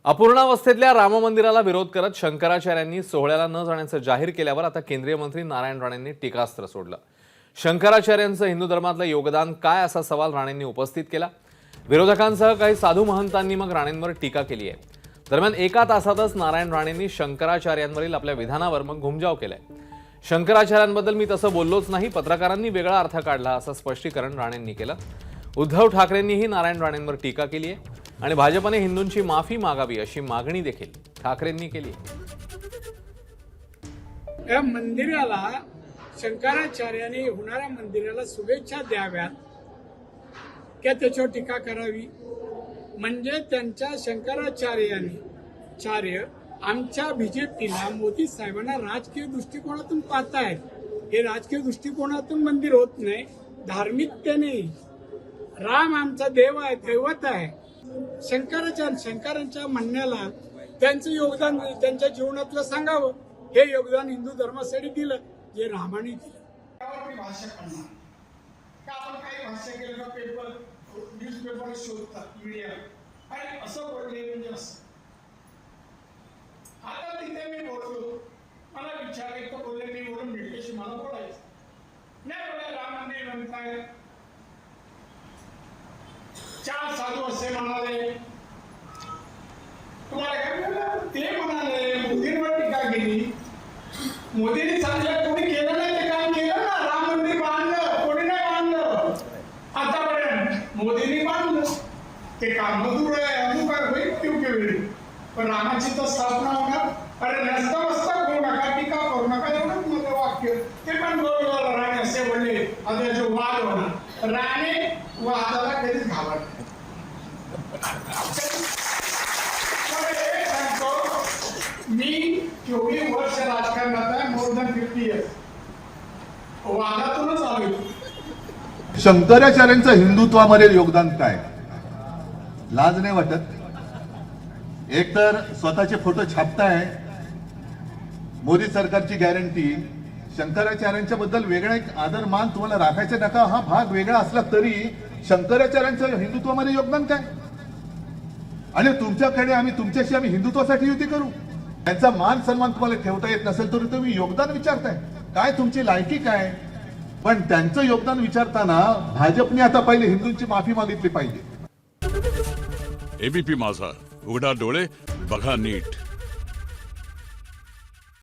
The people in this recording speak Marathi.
अपूर्णावस्थेतल्या राम मंदिराला विरोध करत शंकराचार्यांनी सोहळ्याला न जाण्याचं जाहीर केल्यावर आता केंद्रीय मंत्री नारायण राणेंनी टीकास्त्र सोडलं। शंकराचार्यांचं हिंदू धर्मातलं योगदान काय असा सवाल राणेंनी उपस्थित केला। विरोधकांसह काही साधू महंतांनी मग राणेंवर टीका केली आहे। दरम्यान एका तासातच नारायण राणेंनी शंकराचार्यांवरील आपल्या विधानावर मग घुमजाव केलाय। शंकराचार्यांबद्दल मी तसं बोललोच नाही, पत्रकारांनी वेगळा अर्थ काढला असं स्पष्टीकरण राणेंनी केलं। उद्धव ठाकरेंनीही नारायण राणेंवर टीका केली आहे आणि भाजपने हिंदूंची माफी मागावी अशी मागणी देखील ठाकरेंनी केली आहे। या मंदिराला शंकराचार्यांनी होणाऱ्या मंदिराला शुभेच्छा द्याव्यात की त्याच्यावर टीका करावी, म्हणजे त्यांच्या शंकराचार्य आमच्या बीजेपीला मोदी साहेबांना राजकीय दृष्टिकोनातून पाहतायत। हे राजकीय दृष्टिकोनातून मंदिर होत नाही, धार्मिकतेने राम आमचा देव आहे, दैवत आहे। शंकरांच्या म्हणण्याला त्यांचं योगदान त्यांच्या जीवनातलं सांगावं। हे योगदान हिंदू धर्मासाठी दिलं जे रामाने दिलं। त्यावर भाष्य करणार का आपण काही भाष्य केलं का पेपर न्यूजपेपर शोधतात मीडिया आणि असं बोलले म्हणजे असं। आता तिथे मी बोललो, मला विचारले तर बोलले मी बोलून भेटल्याशी मला बोलायचं नाही। बोला राम मंदिर म्हणताय, चार साधू असे म्हणाले, तुम्हाला काय बोललं ते म्हणाले, मोदींवर टीका केली। मोदींनी सांगितलं कोणी केलं नाही ते काम केलं ना, राम मंदिर बांधलं, कोणी नाही बांधलं आतापर्यंत, मोदींनी बांधलं ते काम मधुर आहे, अजून काय होईल योग्य वेळी। पण रामाची तर स्थापना होणार, अरे नसता करू नका, टीका करू नका, एवढंच माझं वाक्य। ते पण बरोबर राणे असे बोलले, आता जो वाद होणार, राणे वादाला कधीच घाबरत मी 24 वर्ष राजकारणात आहे, मोर दॅन 50 इयर्स, वादातूनच आलोय। शंकराचार्यांचं हिंदुत्वामध्ये योगदान काय? लाज नाही वाटत? एक तर स्वतःचे फोटो छापताय, मोदी सरकारची गॅरंटी, शंकराचार्यांच्या बद्दल वेगळा एक आदर मान तुम्हाला राखायचा नका, हा भाग वेगळा असला तरी शंकराचार्यांचं हिंदुत्वामध्ये योगदान काय? आणि तुमच्याकडे आम्ही हिंदुत्वासाठी युती करू, त्यांचा मान सन्मान तुम्हाला ठेवता येत नसेल तर तुम्ही योगदान विचारताय काय? तुमची लायकी काय? पण त्यांचं योगदान विचारताना भाजपने आता पहिले हिंदूंची माफी मागितली पाहिजे। एबीपी माझा, उघडा डोळे बघा नीट।